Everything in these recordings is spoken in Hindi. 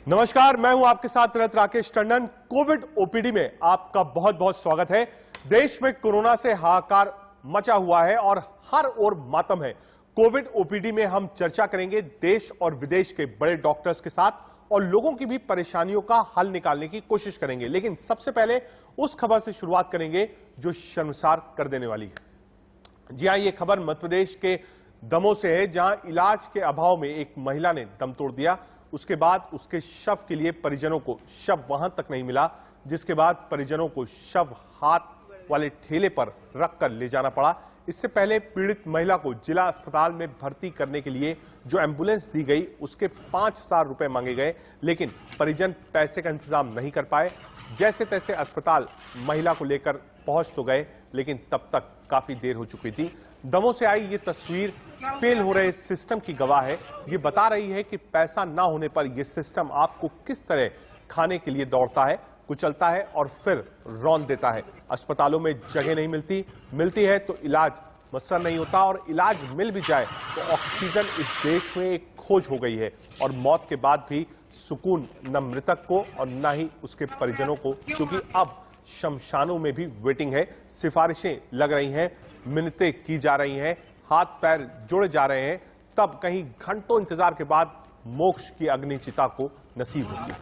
नमस्कार, मैं हूं आपके साथ रथ राकेश टंडन। कोविड ओपीडी में आपका बहुत बहुत स्वागत है। देश में कोरोना से हाहाकार मचा हुआ है और हर ओर मातम है। कोविड ओपीडी में हम चर्चा करेंगे देश और विदेश के बड़े डॉक्टर्स के साथ और लोगों की भी परेशानियों का हल निकालने की कोशिश करेंगे। लेकिन सबसे पहले उस खबर से शुरुआत करेंगे जो शर्मसार कर देने वाली है। जी हां, यह खबर मध्य प्रदेश के दमोह से है, जहां इलाज के अभाव में एक महिला ने दम तोड़ दिया। उसके बाद उसके शव के लिए परिजनों को शव वहां तक नहीं मिला, जिसके बाद परिजनों को शव हाथ वाले ठेले पर रखकर ले जाना पड़ा। इससे पहले पीड़ित महिला को जिला अस्पताल में भर्ती करने के लिए जो एम्बुलेंस दी गई उसके 5,000 रुपए मांगे गए, लेकिन परिजन पैसे का इंतजाम नहीं कर पाए। जैसे तैसे अस्पताल महिला को लेकर पहुंच तो गए, लेकिन तब तक काफी देर हो चुकी थी। दमोह से आई ये तस्वीर फेल हो रहे सिस्टम की गवाह है। ये बता रही है कि पैसा ना होने पर यह सिस्टम आपको किस तरह खाने के लिए दौड़ता है, कुचलता है और फिर रौंद देता है। अस्पतालों में जगह नहीं मिलती है तो इलाज मुयस्सर नहीं होता, और इलाज मिल भी जाए तो ऑक्सीजन इस देश में एक खोज हो गई है। और मौत के बाद भी सुकून न मृतक को और न ही उसके परिजनों को, क्योंकि अब शमशानों में भी वेटिंग है। सिफारिशें लग रही हैं, मिन्नतें की जा रही हैं, हाथ पैर जोड़े जा रहे हैं, तब कहीं घंटों इंतजार के बाद मोक्ष की अग्निचिता को नसीब होगी।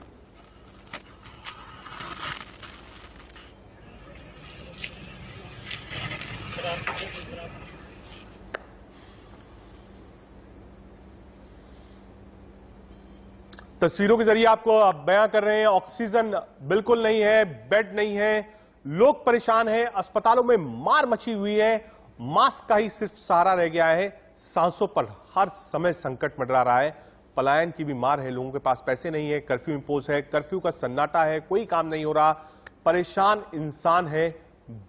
तस्वीरों के जरिए आपको बयां कर रहे हैं, ऑक्सीजन बिल्कुल नहीं है, बेड नहीं है, लोग परेशान हैं, अस्पतालों में मार मची हुई है, मास्क का ही सिर्फ सहारा रह गया है, सांसों पर हर समय संकट मंडरा रहा है, पलायन की भी मार है, लोगों के पास पैसे नहीं है, कर्फ्यू इंपोज है, कर्फ्यू का सन्नाटा है, कोई काम नहीं हो रहा, परेशान इंसान है,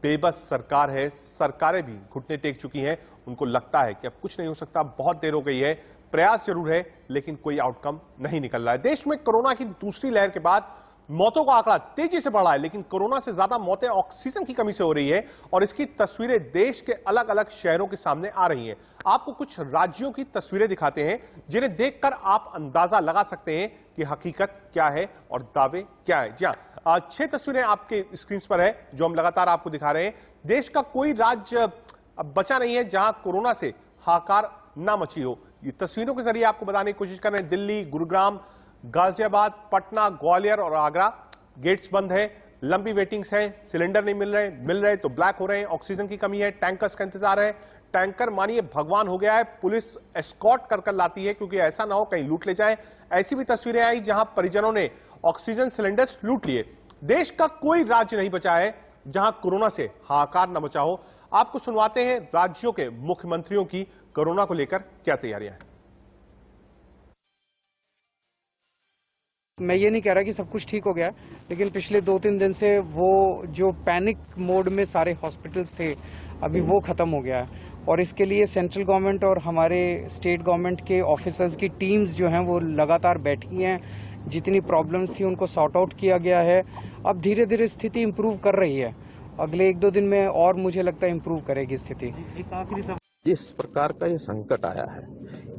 बेबस सरकार है, सरकारें भी घुटने टेक चुकी हैं, उनको लगता है कि अब कुछ नहीं हो सकता, बहुत देर हो गई है, प्रयास जरूर है लेकिन कोई आउटकम नहीं निकल रहा है। देश में कोरोना की दूसरी लहर के बाद मौतों का आंकड़ा तेजी से बढ़ा है, लेकिन कोरोना से ज्यादा मौतें ऑक्सीजन की कमी से हो रही है और इसकी तस्वीरें देश के अलग अलग शहरों के सामने आ रही हैं। आपको कुछ राज्यों की तस्वीरें दिखाते हैं जिन्हें देखकर आप अंदाजा लगा सकते हैं कि हकीकत क्या है और दावे क्या है। जी हां, 6 तस्वीरें आपके स्क्रीन पर है जो हम लगातार आपको दिखा रहे हैं। देश का कोई राज्य बचा नहीं है जहां कोरोना से हाहाकार ना मची हो। ये तस्वीरों के जरिए आपको बताने की कोशिश कर रहे हैं। दिल्ली, गुरुग्राम, गाजियाबाद, पटना, ग्वालियर और आगरा गेट्स बंद है, लंबी वेटिंग्स है, सिलेंडर नहीं मिल रहे तो ब्लैक हो रहे हैं, ऑक्सीजन की कमी है, टैंकर्स का इंतजार है। टैंकर मानिए भगवान हो गया है, पुलिस एस्कॉर्ट कर लाती है क्योंकि ऐसा ना हो कहीं लूट ले जाए। ऐसी भी तस्वीरें आई जहां परिजनों ने ऑक्सीजन सिलेंडर्स लूट लिए। देश का कोई राज्य नहीं बचा है जहां कोरोना से हाहाकार न मचा हो। आपको सुनवाते हैं राज्यों के मुख्यमंत्रियों की कोरोना को लेकर क्या तैयारियां हैं। मैं ये नहीं कह रहा कि सब कुछ ठीक हो गया, लेकिन पिछले 2-3 दिन से वो जो पैनिक मोड में सारे हॉस्पिटल्स थे अभी वो खत्म हो गया है, और इसके लिए सेंट्रल गवर्नमेंट और हमारे स्टेट गवर्नमेंट के ऑफिसर्स की टीम्स जो हैं वो लगातार बैठी हैं। जितनी प्रॉब्लम्स थी उनको सॉर्ट आउट किया गया है। अब धीरे धीरे स्थिति इम्प्रूव कर रही है, अगले 1-2 दिन में और मुझे लगता है इम्प्रूव करेगी स्थिति। इस प्रकार का ये संकट आया है,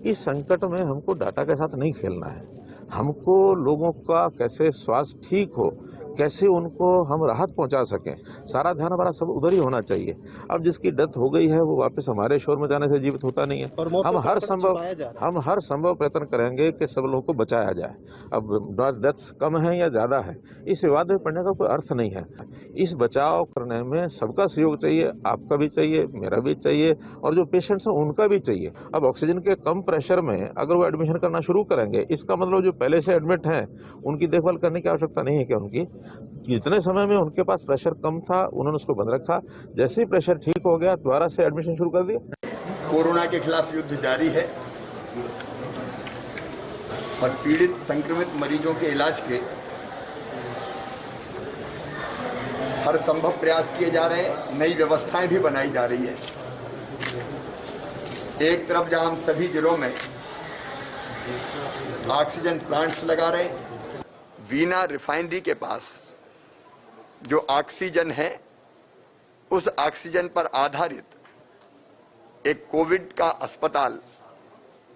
इस संकट में हमको डाटा के साथ नहीं खेलना है। हमको लोगों का कैसे स्वास्थ्य ठीक हो, कैसे उनको हम राहत पहुंचा सकें, सारा ध्यान हमारा सब उधर ही होना चाहिए। अब जिसकी डेथ हो गई है वो वापस हमारे शोर में जाने से जीवित होता नहीं है। हम हर संभव प्रयत्न करेंगे कि सब लोगों को बचाया जाए। अब डेथ्स कम है या ज्यादा है, इस विवाद में पड़ने का कोई अर्थ नहीं है। इस बचाव करने में सबका सहयोग चाहिए, आपका भी चाहिए, मेरा भी चाहिए, और जो पेशेंट्स हैं उनका भी चाहिए। अब ऑक्सीजन के कम प्रेशर में अगर वो एडमिशन करना शुरू करेंगे, इसका मतलब जो पहले से एडमिट हैं उनकी देखभाल करने की आवश्यकता नहीं है। कि उनकी जितने समय में उनके पास प्रेशर कम था उन्होंने उसको बंद रखा, जैसे ही प्रेशर ठीक हो गया दोबारा से एडमिशन शुरू कर दिया। कोरोना के खिलाफ युद्ध जारी है और पीड़ित संक्रमित मरीजों के इलाज के हर संभव प्रयास किए जा रहे हैं, नई व्यवस्थाएं भी बनाई जा रही है। एक तरफ जहां हम सभी जिलों में ऑक्सीजन प्लांट्स लगा रहे हैं, वीना रिफाइनरी के पास जो ऑक्सीजन है उस ऑक्सीजन पर आधारित एक कोविड का अस्पताल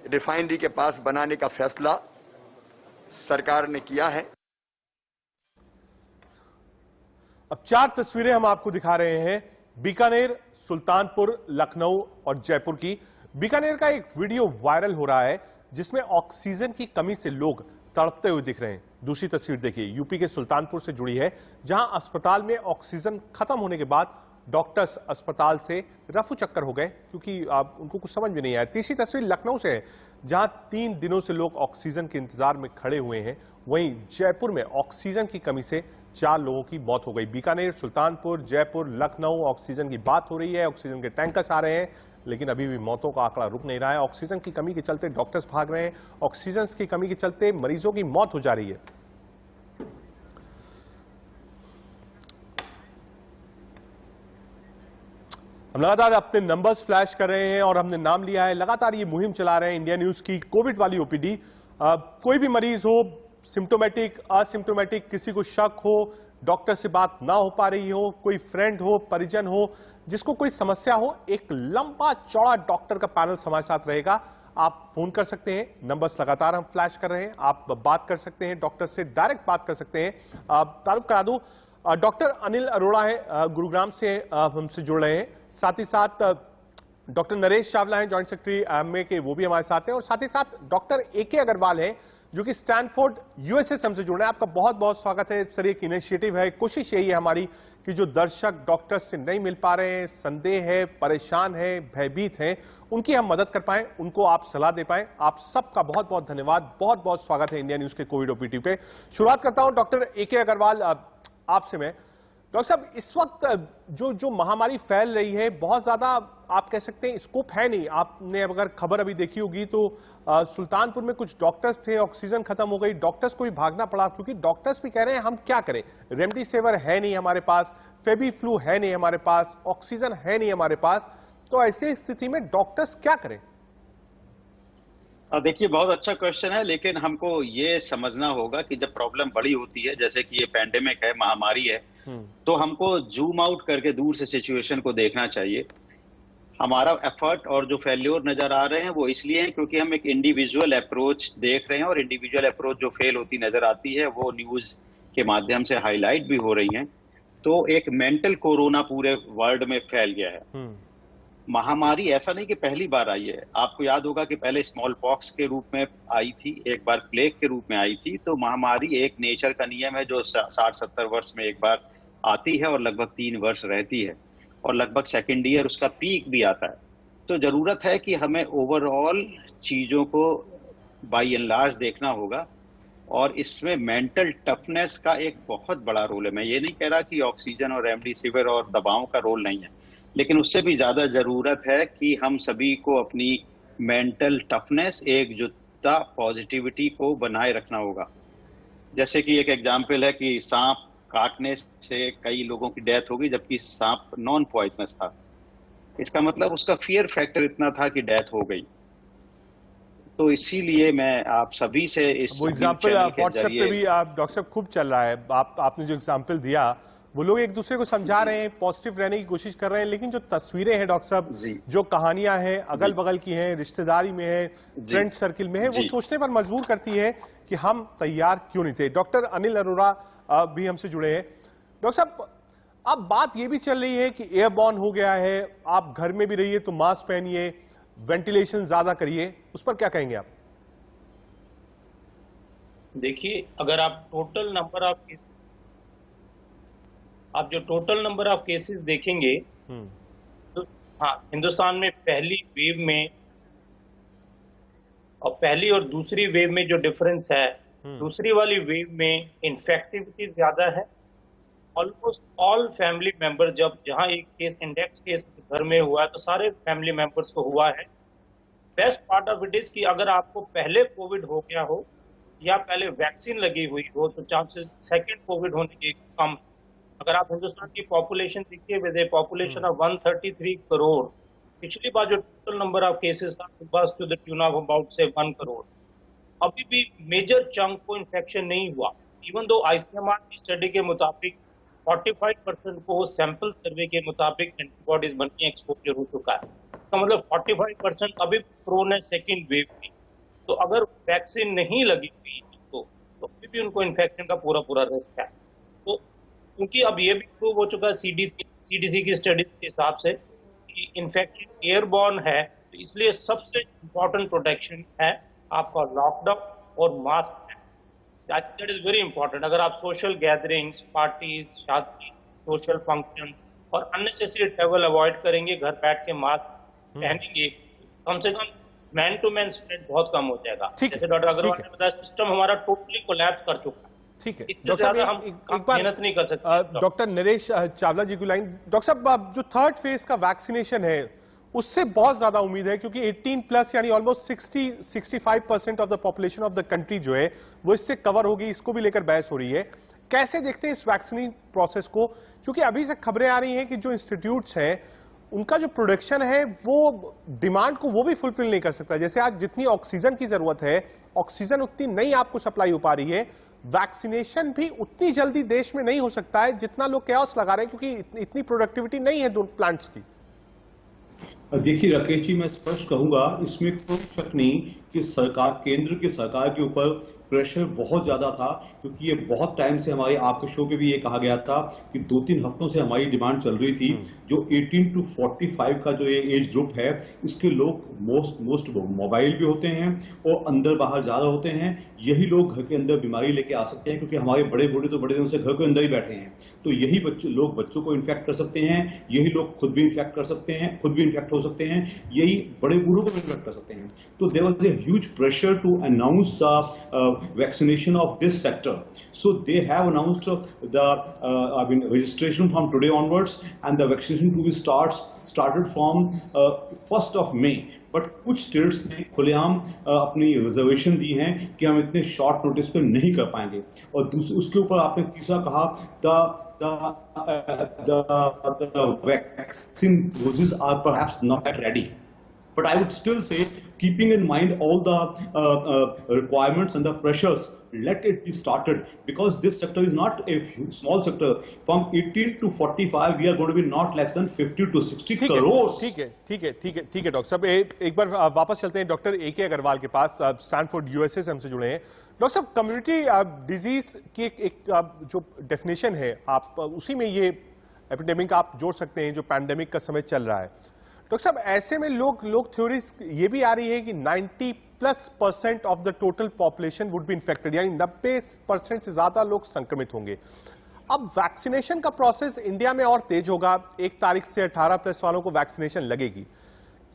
रिफाइनरी के पास बनाने का फैसला सरकार ने किया है। अब 4 तस्वीरें हम आपको दिखा रहे हैं बीकानेर, सुल्तानपुर, लखनऊ और जयपुर की। बीकानेर का एक वीडियो वायरल हो रहा है जिसमें ऑक्सीजन की कमी से लोग तड़पते हुए दिख रहे हैं। दूसरी तस्वीर देखिए, यूपी के सुल्तानपुर से जुड़ी है, जहां अस्पताल में ऑक्सीजन खत्म होने के बाद डॉक्टर्स अस्पताल से रफू चक्कर हो गए क्योंकि उनको कुछ समझ में नहीं आया। तीसरी तस्वीर लखनऊ से है, जहां 3 दिनों से लोग ऑक्सीजन के इंतजार में खड़े हुए हैं। वहीं जयपुर में ऑक्सीजन की कमी से 4 लोगों की मौत हो गई। बीकानेर, सुल्तानपुर, जयपुर, लखनऊ ऑक्सीजन की बात हो रही है, ऑक्सीजन के टैंकर्स आ रहे हैं, लेकिन अभी भी मौतों का आंकड़ा रुक नहीं रहा है। ऑक्सीजन की कमी के चलते डॉक्टर्स भाग रहे हैं, ऑक्सीजन की कमी के चलते मरीजों की मौत हो जा रही है। हम लगातार अपने नंबर्स फ्लैश कर रहे हैं और हमने नाम लिया है, लगातार ये मुहिम चला रहे हैं इंडिया न्यूज की कोविड वाली ओपीडी। कोई भी मरीज हो, सिम्टोमेटिक, असिम्टोमेटिक, किसी को शक हो, डॉक्टर से बात ना हो पा रही हो, कोई फ्रेंड हो, परिजन हो, जिसको कोई समस्या हो, एक लंबा चौड़ा डॉक्टर का पैनल हमारे साथ रहेगा। आप फोन कर सकते हैं, नंबर्स लगातार हम फ्लैश कर रहे हैं, आप बात कर सकते हैं, डॉक्टर से डायरेक्ट बात कर सकते हैं। तारुफ करा दूं, डॉक्टर अनिल अरोड़ा है, गुरुग्राम से हमसे जुड़ रहे हैं। साथ ही साथ डॉक्टर नरेश चावला हैं, जॉइंट सेक्रेटरी एमए के, वो भी हमारे साथ हैं। और साथ ही साथ डॉक्टर एके अग्रवाल हैं, जो कि स्टैनफोर्ड यूएसए से हमसे जुड़ रहे हैं। आपका बहुत बहुत स्वागत है। सर, एक इनिशिएटिव है, कोशिश यही है हमारी कि जो दर्शक डॉक्टर से नहीं मिल पा रहे हैं, संदेह है, परेशान है, भयभीत हैं, उनकी हम मदद कर पाएं, उनको आप सलाह दे पाएं। आप सबका बहुत बहुत धन्यवाद, बहुत बहुत स्वागत है इंडिया न्यूज के कोविड ओपीडी पे। शुरुआत करता हूं डॉक्टर एके अग्रवाल आपसे मैं। डॉक्टर साहब, इस वक्त जो महामारी फैल रही है, बहुत ज्यादा आप कह सकते हैं स्कोप है नहीं। आपने अगर खबर अभी देखी होगी तो सुल्तानपुर में कुछ डॉक्टर्स थे, ऑक्सीजन खत्म हो गई, डॉक्टर्स को भी भागना पड़ा क्योंकि डॉक्टर्स भी कह रहे हैं हम क्या करें, रेमडेसिविर है नहीं हमारे पास, फेबीफ्लू है नहीं हमारे पास, ऑक्सीजन है नहीं हमारे पास। तो ऐसी स्थिति में डॉक्टर्स क्या करें? देखिए, बहुत अच्छा क्वेश्चन है, लेकिन हमको ये समझना होगा कि जब प्रॉब्लम बड़ी होती है, जैसे कि ये पैंडेमिक है, महामारी है, तो हमको जूम आउट करके दूर से सिचुएशन को देखना चाहिए। हमारा एफर्ट और जो फेल्योर नजर आ रहे हैं वो इसलिए है क्योंकि हम एक इंडिविजुअल अप्रोच देख रहे हैं, और इंडिविजुअल अप्रोच जो फेल होती नजर आती है वो न्यूज के माध्यम से हाईलाइट भी हो रही हैं। तो एक मेंटल कोरोना पूरे वर्ल्ड में फैल गया है। महामारी ऐसा नहीं कि पहली बार आई है। आपको याद होगा कि पहले स्मॉल पॉक्स के रूप में आई थी, एक बार प्लेग के रूप में आई थी। तो महामारी एक नेचर का नियम है जो 60-70 वर्ष में एक बार आती है और लगभग 3 वर्ष रहती है, और लगभग सेकेंड ईयर उसका पीक भी आता है। तो जरूरत है कि हमें ओवरऑल चीजों को बाय एंड लार्ज देखना होगा, और इसमें मेंटल टफनेस का एक बहुत बड़ा रोल है। मैं ये नहीं कह रहा कि ऑक्सीजन और रेमडेसिविर और दवाओं का रोल नहीं है, लेकिन उससे भी ज्यादा जरूरत है कि हम सभी को अपनी मेंटल टफनेस, एकजुटता, पॉजिटिविटी को बनाए रखना होगा। जैसे कि एक एग्जांपल है कि सांप काटने से कई लोगों की डेथ हो गई जबकि सांप नॉन पॉइजनस था। इसका मतलब उसका फियर फैक्टर इतना था कि डेथ हो गई। तो इसीलिए मैं आप सभी से इस वो एग्जांपल व्हाट्सएप पे भी डॉक्टर साहब खूब चल रहा है। आपने जो एग्जांपल दिया, वो लोग एक दूसरे को समझा रहे हैं, पॉजिटिव रहने की कोशिश कर रहे हैं, लेकिन जो तस्वीरें हैं डॉक्टर साहब, जो कहानियां हैं, अगल बगल की हैं, रिश्तेदारी में है, फ्रेंड सर्किल में है, वो सोचने पर मजबूर करती है कि हम तैयार क्यों नहीं थे। डॉक्टर अनिल अरोड़ा भी हमसे जुड़े हैं। डॉक्टर साहब, अब बात ये भी चल रही है कि एयरबॉर्न हो गया है, आप घर में भी रहिए तो मास्क पहनिए, वेंटिलेशन ज्यादा करिए, उस पर क्या कहेंगे आप? देखिए, अगर आप जो टोटल नंबर ऑफ केसेस देखेंगे तो हाँ, हिंदुस्तान में पहली वेव में और पहली और दूसरी वेव में जो डिफरेंस है, दूसरी वाली वेव में इन्फेक्टिविटी ज्यादा है। ऑलमोस्ट ऑल फैमिली मेंबर, जहां एक केस इंडेक्स केस घर में हुआ है तो सारे फैमिली मेंबर्स को हुआ है। Best part of it is कि अगर आपको पहले कोविड हो गया हो या पहले वैक्सीन लगी हुई हो तो चांसेस सेकंड कोविड होने के कम। अगर आप हिंदुस्तान की पॉपुलेशन देखिए, with a population of 133 crore, पिछली बार जो टोटल नंबर ऑफ केसेस था बस to the tune of about से 1 करोड़। अभी भी मेजर चंक को इन्फेक्शन नहीं हुआ, इवन दो आईसीएमआर की स्टडी के मुताबिक 45% को सैंपल सर्वे के मुताबिक एंटीबॉडीज बनके एक्सपोजर हो चुका है। तो मतलब 45% अभी प्रोन है सेकेंड वेव की। तो अगर वैक्सीन नहीं लगी हुई तो भी उनको इन्फेक्शन का पूरा रिस्क है। तो क्योंकि अब ये भी प्रूव हो चुका है CDC की स्टडीज के हिसाब से कि इन्फेक्शन एयरबॉर्न है, तो इसलिए सबसे इम्पोर्टेंट प्रोटेक्शन है आपका लॉकडाउन और मास्क है। That is very important. अगर आप सोशल गैदरिंग्स, पार्टीज, शादी, सोशल फंक्शंस और अननेसेसरी ट्रैवल अवॉइड करेंगे, घर बैठ के मास्क पहनेंगे, कम से कम मैन टू मैन स्प्रेड बहुत कम हो जाएगा। जैसे डॉक्टर अग्रवाल ने बताया, सिस्टम हमारा टोटली कोलैप्स कर चुका है। ठीक है, इससे ज्यादा हम मेहनत नहीं कर सकते। डॉक्टर नरेश चावला जी की लाइन। डॉक्टर साहब, जो थर्ड फेज का वैक्सीनेशन है उससे बहुत ज्यादा उम्मीद है, क्योंकि 18+ यानी almost 60-65% of the population of the country जो है वो इससे कवर होगी, इसको भी लेकर बहस हो रही है। कैसे देखते हैं इस वैक्सीन प्रोसेस को? क्योंकि अभी से खबरें आ रही हैं कि जो इंस्टीट्यूट्स हैं उनका जो प्रोडक्शन है वो डिमांड को वो भी फुलफिल नहीं कर सकता। जैसे आज जितनी ऑक्सीजन की जरूरत है, ऑक्सीजन उतनी नहीं आपको सप्लाई हो पा रही है, वैक्सीनेशन भी उतनी जल्दी देश में नहीं हो सकता है जितना लोग कयास लगा रहे हैं, क्योंकि इतनी प्रोडक्टिविटी नहीं है दोनों प्लांट्स की। देखिए राकेश जी, मैं स्पष्ट कहूंगा, इसमें कोई शक नहीं कि सरकार, केंद्र की सरकार के ऊपर प्रेशर बहुत ज्यादा था, क्योंकि ये बहुत टाइम से हमारे आपके शो पे भी ये कहा गया था कि 2-3 हफ्तों से हमारी डिमांड चल रही थी। जो 18 to 45 का जो ये एज ग्रुप है, इसके लोग मोस्ट मोबाइल भी होते हैं और अंदर बाहर ज्यादा होते हैं। यही लोग घर के अंदर बीमारी लेके आ सकते हैं, क्योंकि हमारे बड़े बूढ़े तो बड़े दिनों से घर के अंदर ही बैठे हैं। तो यही लोग बच्चों को इन्फेक्ट कर सकते हैं, यही लोग खुद भी इन्फेक्ट कर सकते हैं, खुद भी इन्फेक्ट हो सकते हैं, यही बड़े बूढ़ों को इन्फेक्ट कर सकते हैं। तो there was a huge pressure to announce the vaccination of this sector. So they have announced the registration from today onwards, and the vaccination to be started from 1st of May. But कुछ स्टेट्स ने खुलेआम अपनी रिजर्वेशन दी है कि हम इतने शॉर्ट नोटिस पे नहीं कर पाएंगे। और उसके ऊपर आपने तीसरा कहा, the vaccine doses are perhaps not yet ready. But I would still say, keeping in mind all the requirements and the pressures, let it be started, because this sector is not a small sector. From 18 to 45, we are going to be not less than 50 to 60 crores. ठीक है डॉक्टर साहब, एक बार वापस चलते हैं डॉक्टर AK अग्रवाल के पास, स्टैनफोर्ड USA से हमसे जुड़े हैं। डॉक्टर साहब, कम्युनिटी डिजीज की एक जो डेफिनेशन है, आप उसी में ये एपिडेमिक आप जोड़ सकते हैं जो पैंडेमिक का समय चल रहा है। डॉक्टर साहब, ऐसे में लोग थ्योरीज ये भी आ रही है कि 90+% of the total population would be infected, यानी 90% से ज्यादा लोग संक्रमित होंगे। अब वैक्सीनेशन का प्रोसेस इंडिया में और तेज होगा, 1 तारीख से 18+ वालों को वैक्सीनेशन लगेगी।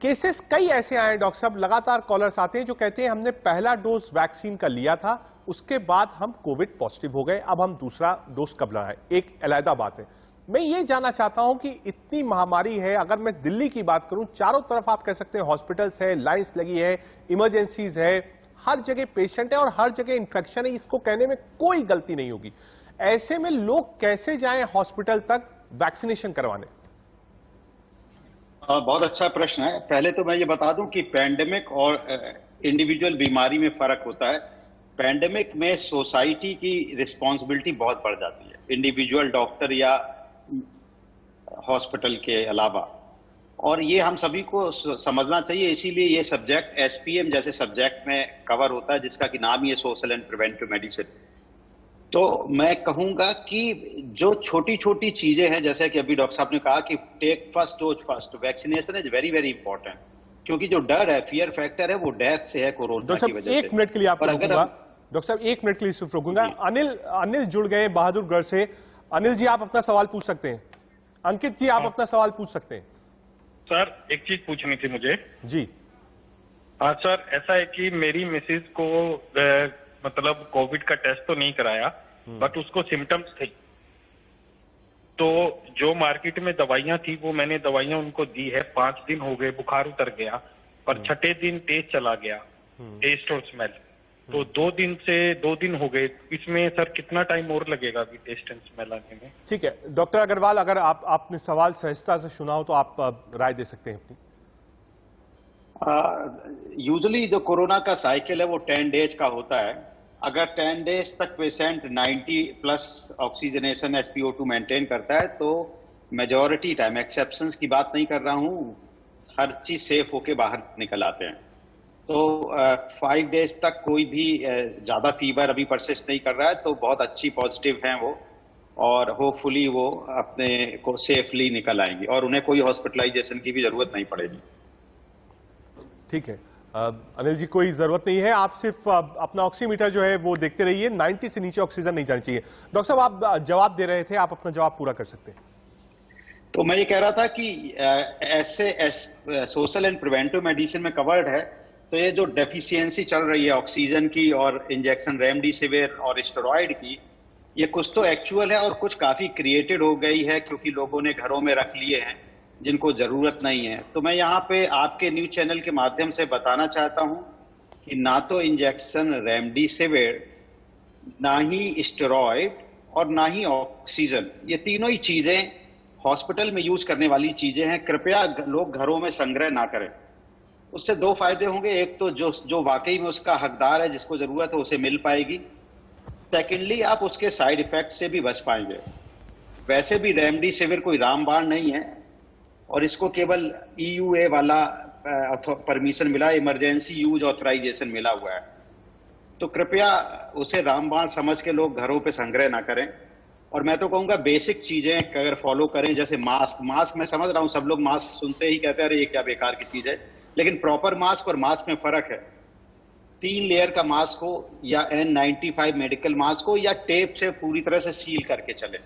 केसेस कई ऐसे आए हैं डॉक्टर साहब, लगातार कॉलर्स आते हैं जो कहते हैं हमने पहला डोज वैक्सीन का लिया था, उसके बाद हम कोविड पॉजिटिव हो गए, अब हम दूसरा डोज कब लगाएं, एक अलग बात है। मैं ये जानना चाहता हूं कि इतनी महामारी है, अगर मैं दिल्ली की बात करूं, चारों तरफ आप कह सकते हैं हॉस्पिटल्स है, लाइंस लगी है, इमरजेंसीज है, हर जगह पेशेंट है और हर जगह इन्फेक्शन है, इसको कहने में कोई गलती नहीं होगी। ऐसे में लोग कैसे जाएं हॉस्पिटल तक वैक्सीनेशन करवाने? बहुत अच्छा प्रश्न है। पहले तो मैं ये बता दूं कि पैंडेमिक और इंडिविजुअल बीमारी में फर्क होता है। पैंडेमिक में सोसाइटी की रिस्पॉन्सिबिलिटी बहुत बढ़ जाती है, इंडिविजुअल डॉक्टर या हॉस्पिटल के अलावा, और ये हम सभी को समझना चाहिए। इसीलिए ये सब्जेक्ट SPM जैसे सब्जेक्ट में कवर होता है, जिसका कि नाम ही है सोशल एंड प्रिवेंटिव मेडिसिन। तो मैं कहूंगा कि जो छोटी छोटी चीजें हैं, जैसे कि अभी डॉक्टर साहब ने कहा कि take first dose first, vaccination is very very important, क्योंकि जो डर है, फियर फैक्टर है, वो डेथ से है कोरोना की वजह से। 1 मिनट के लिए आपको रोकूंगा डॉक्टर साहब, 1 मिनट के लिए सिर्फ रोकूंगा। अनिल जुड़ गए बहादुरगढ़ से। अनिल जी, आप अपना सवाल पूछ सकते हैं। अंकित जी, आप अपना सवाल पूछ सकते हैं। सर, एक चीज पूछनी थी मुझे जी। हाँ सर, ऐसा है कि मेरी मिसेज को मतलब कोविड का टेस्ट तो नहीं कराया, बट उसको सिम्टम्स थे, तो जो मार्केट में दवाइयां थी वो मैंने दवाइयां उनको दी है। 5 दिन हो गए, बुखार उतर गया, पर 6ठे दिन टेस्ट चला गया, टेस्ट और स्मेल। तो 2 दिन हो गए। इसमें सर कितना टाइम और लगेगा कि टेस्ट एंड स्मेल आने में? ठीक है डॉक्टर अग्रवाल, अगर आपने सवाल सहजता से सुना हो तो आप राय दे सकते हैं अपनी। यूजुअली जो कोरोना का साइकिल है वो 10 डेज का होता है। अगर 10 डेज तक पेशेंट 90+ ऑक्सीजनेशन SpO2 मेंटेन करता है तो मेजॉरिटी टाइम, एक्सेप्शंस की बात नहीं कर रहा हूं, हर चीज सेफ होके बाहर निकल आते हैं। तो 5 डेज तक कोई भी ज्यादा फीवर अभी परसिस्ट नहीं कर रहा है, तो बहुत अच्छी पॉजिटिव हैं वो, और होपफुली वो अपने को सेफली निकल आएंगी और उन्हें कोई हॉस्पिटलाइजेशन की भी जरूरत नहीं पड़ेगी। ठीक है अनिल जी, कोई जरूरत नहीं है, आप सिर्फ अपना ऑक्सीमीटर जो है वो देखते रहिए, 90 से नीचे ऑक्सीजन नहीं जानी चाहिए। डॉक्टर साहब आप जवाब दे रहे थे, आप अपना जवाब पूरा कर सकते हैं। तो मैं ये कह रहा था कि ऐसे सोशल एंड प्रिवेंटिव मेडिसिन में कवर्ड है, तो ये जो डेफिशिएंसी चल रही है ऑक्सीजन की और इंजेक्शन रेमडेसिविर और स्टेरॉइड की, ये कुछ तो एक्चुअल है और कुछ काफी क्रिएटेड हो गई है क्योंकि लोगों ने घरों में रख लिए हैं जिनको जरूरत नहीं है। तो मैं यहाँ पे आपके न्यूज चैनल के माध्यम से बताना चाहता हूँ कि ना तो इंजेक्शन रेमडेसिविर, ना ही स्टेरॉइड और ना ही ऑक्सीजन, ये तीनों ही चीजें हॉस्पिटल में यूज करने वाली चीजें हैं। कृपया लोग घरों में संग्रह ना करें। उससे दो फायदे होंगे, एक तो जो वाकई में उसका हकदार है, जिसको जरूरत है, उसे मिल पाएगी। सेकेंडली आप उसके साइड इफेक्ट से भी बच पाएंगे। वैसे भी रेमडेसिविर कोई रामबाण नहीं है और इसको केवल EUA वाला परमिशन मिला, इमरजेंसी यूज ऑथराइजेशन मिला हुआ है। तो कृपया उसे रामबाण समझ के लोग घरों पे संग्रह ना करें। और मैं तो कहूंगा बेसिक चीजें अगर फॉलो करें, जैसे मास्क मैं समझ रहा हूं सब लोग मास्क सुनते ही कहते हैं अरे ये क्या बेकार की चीज है, लेकिन प्रॉपर मास्क और मास्क में फर्क है। 3 लेयर का मास्क हो या N95 मेडिकल मास्क हो या टेप से पूरी तरह से सील करके चले।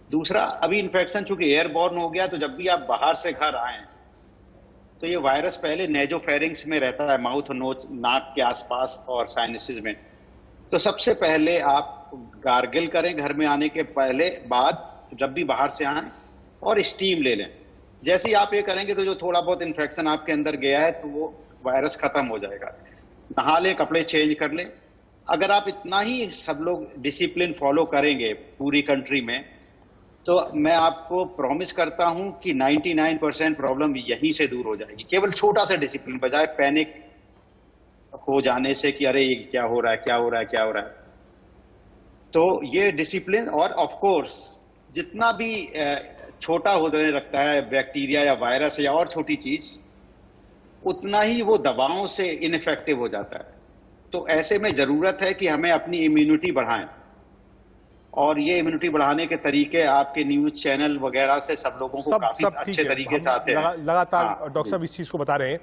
दूसरा, अभी इन्फेक्शन चूंकि एयरबॉर्न हो गया, तो जब भी आप बाहर से घर आए तो ये वायरस पहले नेजोफेरिंग्स में रहता है, माउथ और नोज, नाक के आसपास और साइनसेस में। तो सबसे पहले आप गार्गिल करें घर में आने के पहले, बाद जब भी बाहर से आए, और स्टीम ले लें। जैसे ही आप ये करेंगे तो जो थोड़ा बहुत इन्फेक्शन आपके अंदर गया है तो वो वायरस खत्म हो जाएगा। नहा लें, कपड़े चेंज कर लें। अगर आप इतना ही सब लोग डिसिप्लिन फॉलो करेंगे पूरी कंट्री में, तो मैं आपको प्रॉमिस करता हूं कि 99% प्रॉब्लम यहीं से दूर हो जाएगी। केवल छोटा सा डिसिप्लिन, बजाय पैनिक हो जाने से कि अरे ये क्या हो रहा है, क्या हो रहा है, क्या हो रहा है। तो ये डिसिप्लिन, और ऑफ कोर्स जितना भी छोटा होने लगता है बैक्टीरिया या वायरस या और छोटी चीज, उतना ही वो दवाओं से इनइफेक्टिव हो जाता है। तो ऐसे में जरूरत है कि हमें अपनी इम्यूनिटी बढ़ाएं, और ये इम्यूनिटी बढ़ाने के तरीके आपके न्यूज चैनल वगैरह से सब लोगों को काफी अच्छे तरीके से आते हैं। लगातार डॉक्टर साहब इस चीज को बता रहे हैं।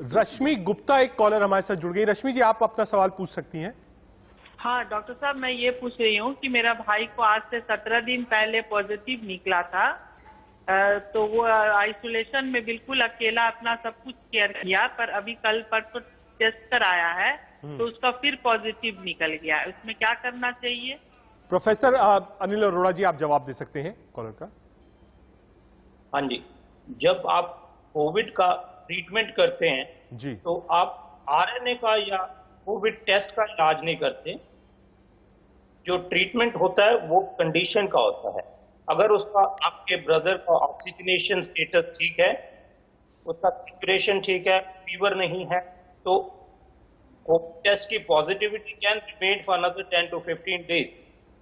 रश्मि गुप्ता एक कॉलर हमारे साथ जुड़ गई। रश्मि जी, आप अपना सवाल पूछ सकती हैं। हाँ डॉक्टर साहब, मैं ये पूछ रही हूँ कि मेरा भाई को आज से 17 दिन पहले पॉजिटिव निकला था, तो वो आइसोलेशन में बिल्कुल अकेला अपना सब कुछ केयर किया, पर अभी कल परसों टेस्ट कराया है तो उसका फिर पॉजिटिव निकल गया। उसमें क्या करना चाहिए? प्रोफेसर अनिल अरोड़ा जी, आप जवाब दे सकते हैं कॉलर का। हाँ जी, जब आप कोविड का ट्रीटमेंट करते हैं जी, तो आप RNA का या कोविड टेस्ट का इलाज नहीं करते। जो ट्रीटमेंट होता है वो कंडीशन का होता है। अगर उसका, आपके ब्रदर का ऑक्सीजनेशन स्टेटस ठीक है, उसका सैचुरेशन ठीक है, फीवर नहीं है, तो टेस्ट की positivity can remain for another 10 to 15 days।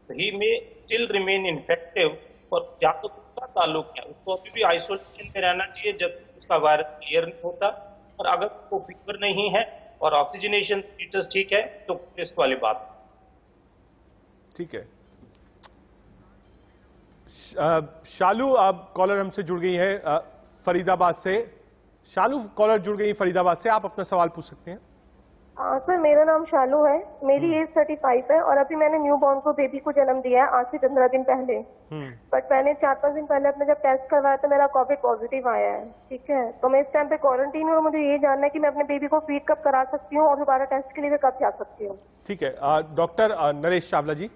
He may still remain infective, और या तो उसका ताल्लुक है, उसको अभी भी आइसोलेशन में रहना चाहिए जब उसका वायरस क्लियर नहीं होता। और अगर उसको फीवर नहीं है और ऑक्सीजनेशन स्टेटस ठीक है तो टेस्ट वाली बात। ठीक है। शालू अब कॉलर हमसे जुड़ गई है फरीदाबाद से। शालू कॉलर जुड़ गई फरीदाबाद से, आप अपना सवाल पूछ सकते हैं। सर, मेरा नाम शालू है, मेरी एज 35 है और अभी मैंने न्यू बॉर्न को बेबी को जन्म दिया है आज से 15 दिन पहले। बट मैंने 4-5 दिन पहले अपने जब टेस्ट करवाया तो मेरा कोविड पॉजिटिव आया है। ठीक है, तो मैं इस टाइम पे क्वारंटीन हूँ। मुझे ये जानना है कि मैं अपने बेबी को फीड कब करा सकती हूँ और दोबारा टेस्ट के लिए मैं कब जा सकती हूँ। ठीक है, डॉक्टर नरेश चावला जी।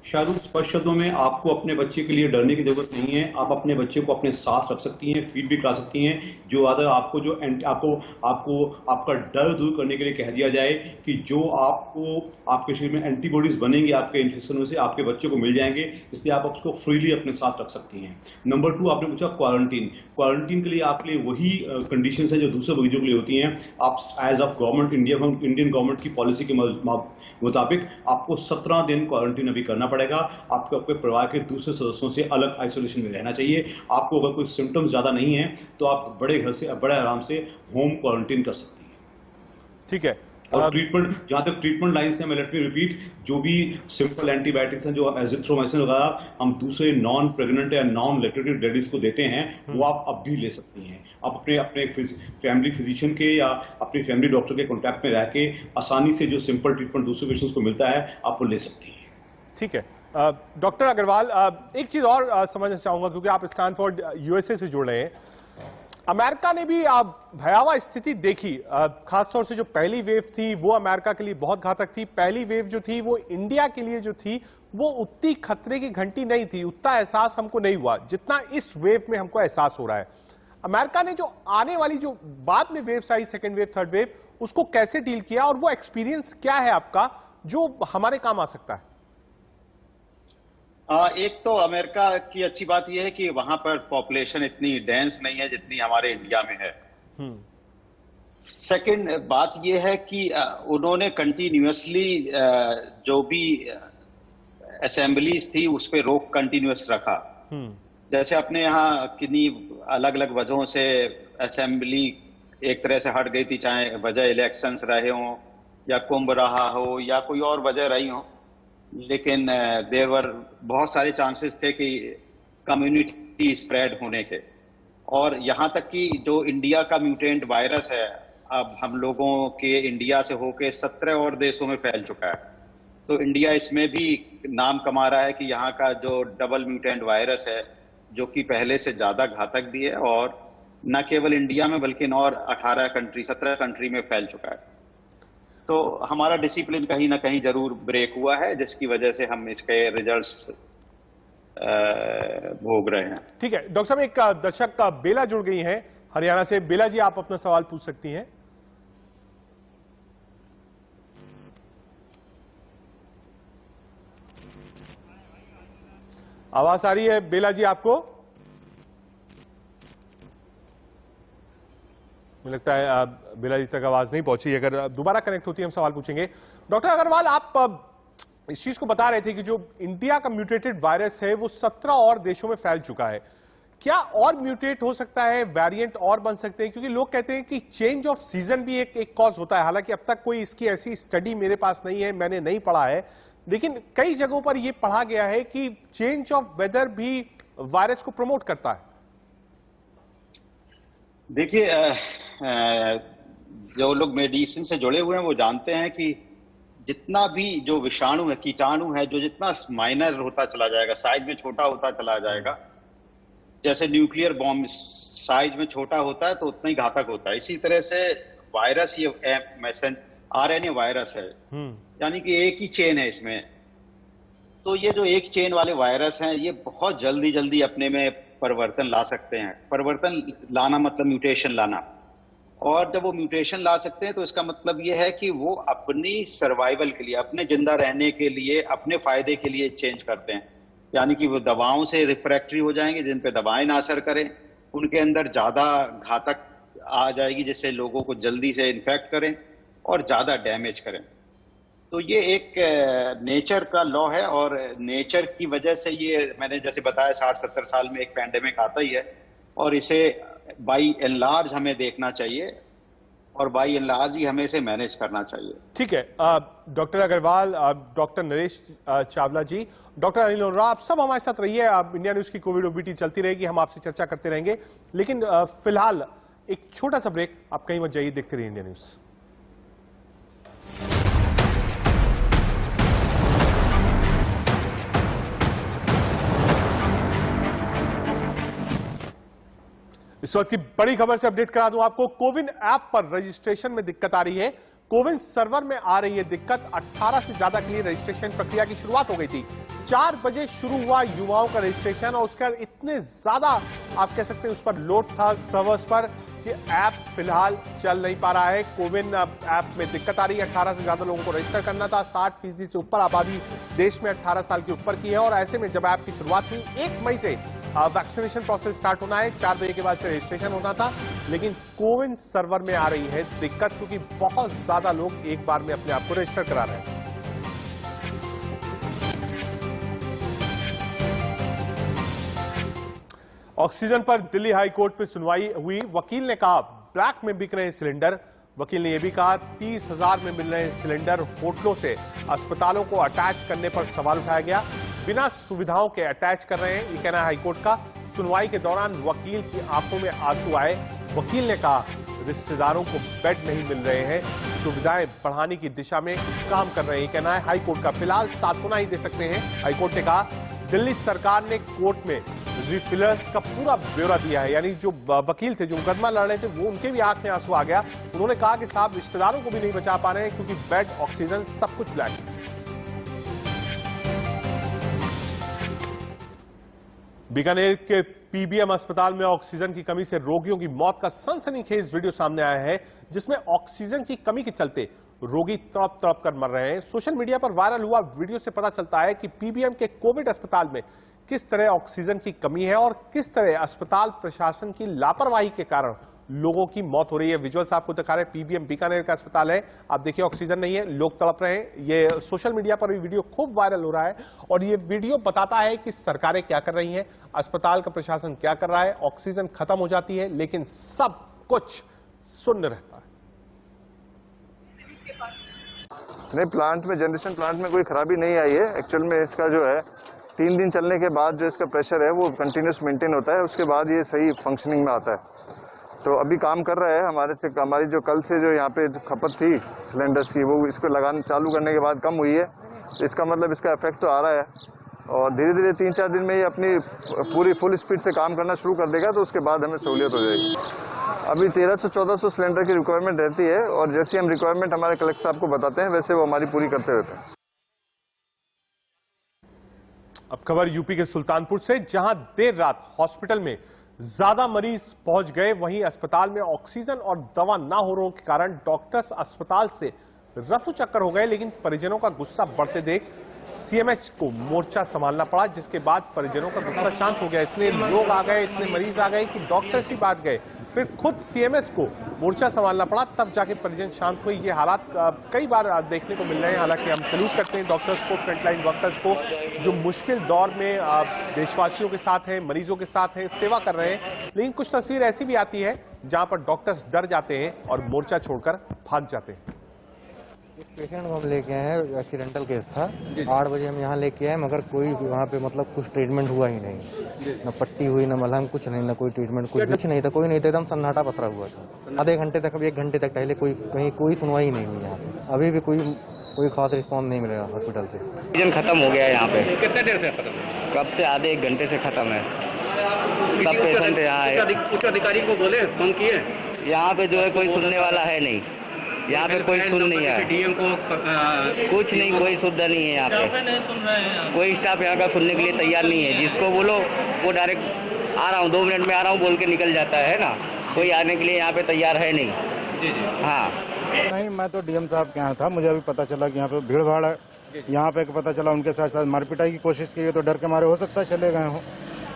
शाहरुख, स्पष्ट शब्दों में आपको अपने बच्चे के लिए डरने की जरूरत नहीं है। आप अपने बच्चे को अपने साथ रख सकती हैं, फीड भी करा सकती हैं। जो अगर आपको जो आपको आपका डर दूर करने के लिए कह दिया जाए कि जो आपको आपके शरीर में एंटीबॉडीज बनेंगे आपके इन्फेक्शनों से, आपके बच्चे को मिल जाएंगे, इसलिए आप उसको फ्रीली अपने साथ रख सकती हैं। नंबर 2, आपने पूछा क्वारंटीन के लिए आपके लिए वही कंडीशन है जो दूसरे मरीजों के लिए होती हैं। आप as of government, Indian government की पॉलिसी के मुताबिक आपको 17 दिन क्वारंटीन अभी करना पड़ेगा, आपको अपने परिवार के दूसरे सदस्यों से अलग आइसोलेशन में रहना चाहिए। आपको अगर कोई सिम्टम्स ज़्यादा नहीं है तो आप बड़े घर से बड़े आराम से होम क्वारंटीन कर सकती हैं। ठीक है। और ट्रीटमेंट, जहां तक ट्रीटमेंट लाइन से, मैं लेट मी रिपीट, जो भी सिंपल एंटीबायोटिक्स हैं, जो एजिथ्रोमाइसिन वगैरह हम दूसरे नॉन प्रेग्नेंट या नॉन लैक्टेटिव लेडीज को देते हैं, वो आप अब भी ले सकती हैं। आप अपने फैमिली फिजिशियन के या अपने फैमिली डॉक्टर के कॉन्टैक्ट में रह के आसानी से जो सिंपल ट्रीटमेंट दूसरे पेशेंट्स को मिलता है, आप वो ले सकती हैं। ठीक है। डॉक्टर अग्रवाल, एक चीज और समझना चाहूंगा, क्योंकि आप स्टैनफोर्ड यूएसए से जुड़ रहे हैं। अमेरिका ने भी भयावह स्थिति देखी, खासतौर से जो पहली वेव थी वो अमेरिका के लिए बहुत घातक थी। पहली वेव जो थी वो इंडिया के लिए जो थी वो उतनी खतरे की घंटी नहीं थी, उतना एहसास हमको नहीं हुआ जितना इस वेव में हमको एहसास हो रहा है। अमेरिका ने जो आने वाली जो बाद में वेव्स आई, सेकेंड वेव, थर्ड वेव, उसको कैसे डील किया और वो एक्सपीरियंस क्या है आपका जो हमारे काम आ सकता है? एक तो अमेरिका की अच्छी बात यह है कि वहां पर पॉपुलेशन इतनी डेंस नहीं है जितनी हमारे इंडिया में है। सेकंड बात यह है कि उन्होंने कंटिन्यूअसली जो भी असेंबलीज थी उस पर रोक कंटिन्यूअस रखा। जैसे अपने यहाँ कितनी अलग अलग वजहों से असेंबली एक तरह से हट गई थी, चाहे वजह इलेक्शंस रहे हों या कुंभ रहा हो या कोई और वजह रही हो, लेकिन देयर वर बहुत सारे चांसेस थे कि कम्युनिटी स्प्रेड होने के। और यहाँ तक कि जो इंडिया का म्यूटेंट वायरस है, अब हम लोगों के इंडिया से होके 17 और देशों में फैल चुका है। तो इंडिया इसमें भी नाम कमा रहा है कि यहाँ का जो डबल म्यूटेंट वायरस है, जो कि पहले से ज्यादा घातक भी है, और न केवल इंडिया में बल्कि और 17 कंट्री में फैल चुका है। तो हमारा डिसिप्लिन कहीं ना कहीं जरूर ब्रेक हुआ है, जिसकी वजह से हम इसके रिजल्ट्स भोग रहे हैं। ठीक है डॉक्टर साहब, एक दर्शक का बेला जुड़ गई हैं हरियाणा से। बेला जी, आप अपना सवाल पूछ सकती हैं। आवाज आ रही है बेला जी आपको? मुझे लगता है बेला जी तक आवाज नहीं पहुंची। अगर दोबारा कनेक्ट होती है हम सवाल पूछेंगे। डॉक्टर अग्रवाल, आप इस चीज को बता रहे थे कि जो इंडिया का म्यूटेटेड वायरस है वो 17 और देशों में फैल चुका है। क्या और म्यूटेट हो सकता है, वेरिएंट और बन सकते हैं? क्योंकि लोग कहते हैं कि चेंज ऑफ सीजन भी एक कॉज होता है। हालांकि अब तक कोई इसकी ऐसी स्टडी मेरे पास नहीं है, मैंने नहीं पढ़ा है, लेकिन कई जगहों पर यह पढ़ा गया है कि चेंज ऑफ वेदर भी वायरस को प्रमोट करता है। देखिए, जो लोग मेडिसिन से जुड़े हुए हैं वो जानते हैं कि जितना भी जो विषाणु है, कीटाणु है, जो जितना माइनर होता चला जाएगा, साइज में छोटा होता चला जाएगा, जैसे न्यूक्लियर बॉम्ब साइज में छोटा होता है तो उतना ही घातक होता है। इसी तरह से वायरस, ये आरएनए वायरस है, यानी कि एक ही चेन है इसमें। तो ये जो एक चेन वाले वायरस हैं, ये बहुत जल्दी अपने में परिवर्तन ला सकते हैं। परिवर्तन लाना मतलब म्यूटेशन लाना, और जब वो म्यूटेशन ला सकते हैं तो इसका मतलब ये है कि वो अपनी सर्वाइवल के लिए, अपने जिंदा रहने के लिए, अपने फायदे के लिए चेंज करते हैं। यानी कि वो दवाओं से रिफ्रैक्टरी हो जाएंगे, जिन पे दवाएं ना असर करें, उनके अंदर ज्यादा घातक आ जाएगी जिससे लोगों को जल्दी से इन्फेक्ट करें और ज्यादा डैमेज करें। तो ये एक नेचर का लॉ है, और नेचर की वजह से ये, मैंने जैसे बताया, 60-70 साल में एक पैंडेमिक आता ही है, और इसे बाई एंड लार्ज हमें देखना चाहिए और बाई एंड लार्ज ही हमें इसे मैनेज करना चाहिए। ठीक है डॉक्टर अग्रवाल, डॉक्टर नरेश चावला जी, डॉक्टर अनिल अरोड़ा, आप सब हमारे साथ रहिए। इंडिया न्यूज की कोविड ओबीटी चलती रहेगी, हम आपसे चर्चा करते रहेंगे, लेकिन फिलहाल एक छोटा सा ब्रेक। आप कहीं मत जाइए, देखते रहिए इंडिया न्यूज। इस वक्त की बड़ी खबर से अपडेट करा दूं आपको। कोविन ऐप पर रजिस्ट्रेशन में दिक्कत आ रही है। कोविन सर्वर में आ रही है दिक्कत। 18 से ज्यादा के लिए रजिस्ट्रेशन प्रक्रिया की शुरुआत हो गई थी। 4 बजे शुरू हुआ युवाओं का रजिस्ट्रेशन, और उसके बाद इतने ज्यादा आप कह सकते हैं उस पर लोड था सर्वर्स पर कि ऐप फिलहाल चल नहीं पा रहा है। कोविन ऐप में दिक्कत आ रही है। 18 से ज्यादा लोगों को रजिस्टर करना था। 60% से ऊपर आबादी देश में 18 साल के ऊपर की है, और ऐसे में जब ऐप की शुरुआत हुई 1 मई से वैक्सीनेशन प्रोसेस स्टार्ट होना है, 4 बजे के बाद से रजिस्ट्रेशन होना था, लेकिन कोविन सर्वर में आ रही है दिक्कत, क्योंकि बहुत ज्यादा लोग एक बार में अपने आप को रजिस्टर करा रहे हैं। ऑक्सीजन पर दिल्ली हाई कोर्ट में सुनवाई हुई। वकील ने कहा ब्लैक में बिक रहे सिलेंडर। वकील ने यह भी कहा 30,000 में मिल रहे सिलेंडर होटलों से अस्पतालों को अटैच करने पर सवाल उठाया गया। बिना सुविधाओं के अटैच कर रहे हैं, ये कहना है हाईकोर्ट का। सुनवाई के दौरान वकील की आंखों में आंसू आए। वकील ने कहा रिश्तेदारों को बेड नहीं मिल रहे हैं, सुविधाएं बढ़ाने की दिशा में काम कर रहे हैं, ये कहना है हाईकोर्ट का। फिलहाल सांत्वना ही दे सकते हैं। हाईकोर्ट ने कहा दिल्ली सरकार ने कोर्ट में रिफिलर्स का पूरा ब्यौरा दिया है। यानी जो वकील थे, जो मुकदमा लड़ रहे थे, वो उनके भी आंख में आंसू आ गया। उन्होंने कहा कि साहब रिश्तेदारों को भी नहीं बचा पा रहे हैं क्योंकि बेड, ऑक्सीजन सब कुछ ब्लैक है। बीकानेर के पीबीएम अस्पताल में ऑक्सीजन की कमी से रोगियों की मौत का सनसनीखेज वीडियो सामने आया है, जिसमें ऑक्सीजन की कमी के चलते रोगी तड़प तड़प कर मर रहे हैं। सोशल मीडिया पर वायरल हुआ वीडियो से पता चलता है कि पीबीएम के कोविड अस्पताल में किस तरह ऑक्सीजन की कमी है और किस तरह अस्पताल प्रशासन की लापरवाही के कारण लोगों की मौत हो रही है। विजुअल्स आपको दिखा रहे हैं, पीबीएम बीकानेर का अस्पताल है। आप देखिए ऑक्सीजन नहीं है, लोग तड़प रहे हैं। ये सोशल मीडिया पर भी वीडियो खूब वायरल हो रहा है और ये वीडियो बताता है कि सरकारें क्या कर रही हैं, अस्पताल का प्रशासन क्या कर रहा है। ऑक्सीजन खत्म हो जाती है लेकिन सब कुछ शून्य रहता है। नहीं, प्लांट में, जनरेशन प्लांट में कोई खराबी नहीं आई है। एक्चुअल में इसका जो है 3 दिन चलने के बाद जो इसका प्रेशर है वो कंटिन्यूस मेंटेन होता है, उसके बाद ये सही फंक्शनिंग में आता है। तो अभी काम कर रहा है हमारी जो कल से जो यहाँ पे जो खपत थी सिलेंडर्स की, वो इसको लगाने चालू करने के बाद कम हुई है। इसका मतलब इसका इफेक्ट तो आ रहा है और धीरे धीरे 3-4 दिन में ये अपनी पूरी फुल स्पीड से काम करना शुरू कर देगा, तो उसके बाद हमें सहूलियत हो जाएगी। अभी 1300-1400 सिलेंडर की रिक्वायरमेंट रहती है और जैसी हम रिक्वायरमेंट हमारे कलेक्टर साहब को बताते हैं वैसे वो हमारी पूरी करते रहते हैं। अब खबर यूपी के सुल्तानपुर से, जहां देर रात हॉस्पिटल में ज्यादा मरीज पहुंच गए। वहीं अस्पताल में ऑक्सीजन और दवा ना होने के कारण डॉक्टर्स अस्पताल से रफू चक्कर हो गए। लेकिन परिजनों का गुस्सा बढ़ते देख सीएमएच को मोर्चा संभालना पड़ा, जिसके बाद परिजनों का गुस्सा शांत हो गया। इतने लोग आ गए, इतने मरीज आ गए कि डॉक्टर्स ही बांट गए। फिर खुद सीएमएस को मोर्चा संभालना पड़ा, तब जाके परिजन शांत हुए। ये हालात कई बार देखने को मिल रहे हैं। हालांकि हम सैल्यूट करते हैं डॉक्टर्स को, फ्रंटलाइन डॉक्टर्स को, जो मुश्किल दौर में देशवासियों के साथ हैं, मरीजों के साथ हैं, सेवा कर रहे हैं। लेकिन कुछ तस्वीर ऐसी भी आती है जहां पर डॉक्टर्स डर जाते हैं और मोर्चा छोड़कर भाग जाते हैं। पेशेंट को हम लेके आए हैं, एक्सीडेंटल केस था। 8 बजे हम यहाँ लेके आए, मगर कोई वहाँ पे मतलब कुछ ट्रीटमेंट हुआ ही नहीं। न पट्टी हुई, न मलहम, कुछ नहीं, न कोई ट्रीटमेंट, कुछ नहीं था। कोई नहीं था, एकदम सन्नाटा पसरा हुआ था। आधे घंटे तक, अब 1 घंटे तक टहले, कहीं कोई सुनवाई नहीं हुई यहाँ पे। अभी भी कोई खास रिस्पॉन्स नहीं मिलेगा हॉस्पिटल से। ऑक्सीजन खत्म हो गया है यहाँ पे। कितने देर से खत्म? कब से? आधे 1 घंटे से खत्म है। सब पेशेंट यहाँ उच्च अधिकारी को बोले, फोन किए? यहाँ पे जो है कोई सुनने वाला है नहीं। यहाँ पे कोई सुन नहीं है, डीएम को कुछ नहीं, कोई सुविधा नहीं है यहाँ पे। कोई स्टाफ यहाँ का सुनने के लिए तैयार नहीं है। जिसको बोलो वो डायरेक्ट आ रहा हूँ, 2 मिनट में आ रहा हूँ बोल के निकल जाता है ना। कोई आने के लिए यहाँ पे तैयार है नहीं। हाँ नहीं, मैं तो डीएम साहब के यहाँ था, मुझे अभी पता चला कि यहाँ पे भीड़ भाड़ है। यहाँ पे पता चला उनके साथ साथ मारपीटाई की कोशिश की है, तो डर के मारे हो सकता है चले गए हों।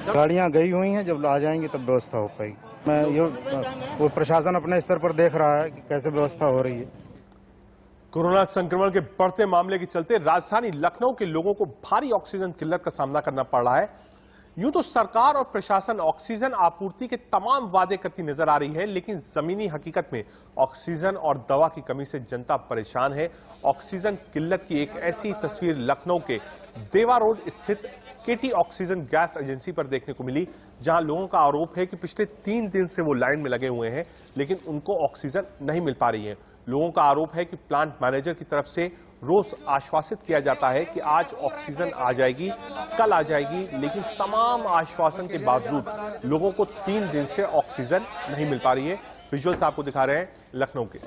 गाड़ियाँ गई हुई हैं, जब आ जाएंगी तब व्यवस्था हो पाएगी। वो प्रशासन अपने स्तर पर देख रहा है कि कैसे व्यवस्था हो रही है। कोरोना संक्रमण के बढ़ते मामले के चलते राजधानी लखनऊ के लोगों को भारी ऑक्सीजन किल्लत का सामना करना पड़ रहा है। यूं तो सरकार और प्रशासन ऑक्सीजन आपूर्ति के तमाम वादे करती नजर आ रही है, लेकिन जमीनी हकीकत में ऑक्सीजन और दवा की कमी से जनता परेशान है। ऑक्सीजन किल्लत की एक ऐसी तस्वीर लखनऊ के देवा रोड स्थित केटी ऑक्सीजन गैस एजेंसी पर देखने को मिली, जहां लोगों का आरोप है कि पिछले 3 दिन से वो लाइन में लगे हुए हैं, लेकिन उनको ऑक्सीजन नहीं मिल पा रही है। लोगों का आरोप है कि प्लांट मैनेजर की तरफ से रोज आश्वासित किया जाता है कि आज ऑक्सीजन आ जाएगी, कल आ जाएगी, लेकिन तमाम आश्वासन के बावजूद लोगों को 3 दिन से ऑक्सीजन नहीं मिल पा रही है। विजुअल्स आपको दिखा रहे हैं लखनऊ के।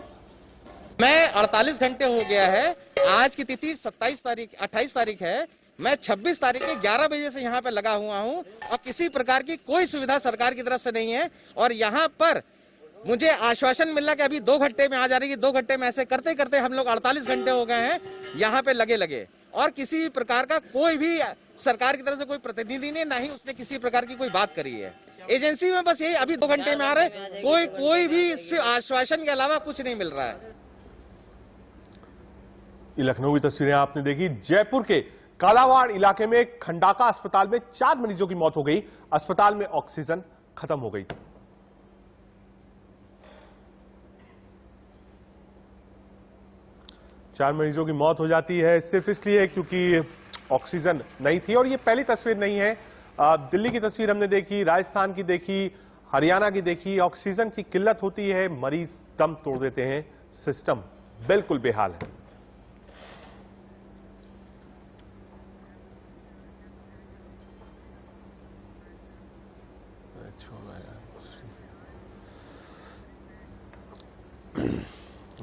मैं 48 घंटे हो गया है। आज की तिथि 28 तारीख है। मैं 26 तारीख के 11 बजे से यहाँ पे लगा हुआ हूँ और किसी प्रकार की कोई सुविधा सरकार की तरफ से नहीं है। और यहाँ पर मुझे आश्वासन मिला कि अभी 2 घंटे में आ जाएगी, 2 घंटे में, ऐसे करते करते हम लोग 48 घंटे हो गए हैं यहाँ पे लगे और किसी प्रकार का कोई भी सरकार की तरफ से कोई प्रतिनिधि ने, ना ही उसने किसी प्रकार की कोई बात करी है। एजेंसी में बस यही अभी 2 घंटे में आ रहे, कोई भी आश्वासन के अलावा कुछ नहीं मिल रहा है। ये लखनऊ की तस्वीरें आपने देखी। जयपुर के कालावाड़ इलाके में खंडाका अस्पताल में 4 मरीजों की मौत हो गई। अस्पताल में ऑक्सीजन खत्म हो गई। चार मरीजों की मौत हो जाती है सिर्फ इसलिए क्योंकि ऑक्सीजन नहीं थी। और ये पहली तस्वीर नहीं है, दिल्ली की तस्वीर हमने देखी, राजस्थान की देखी, हरियाणा की देखी। ऑक्सीजन की किल्लत होती है, मरीज दम तोड़ देते हैं, सिस्टम बिल्कुल बेहाल है।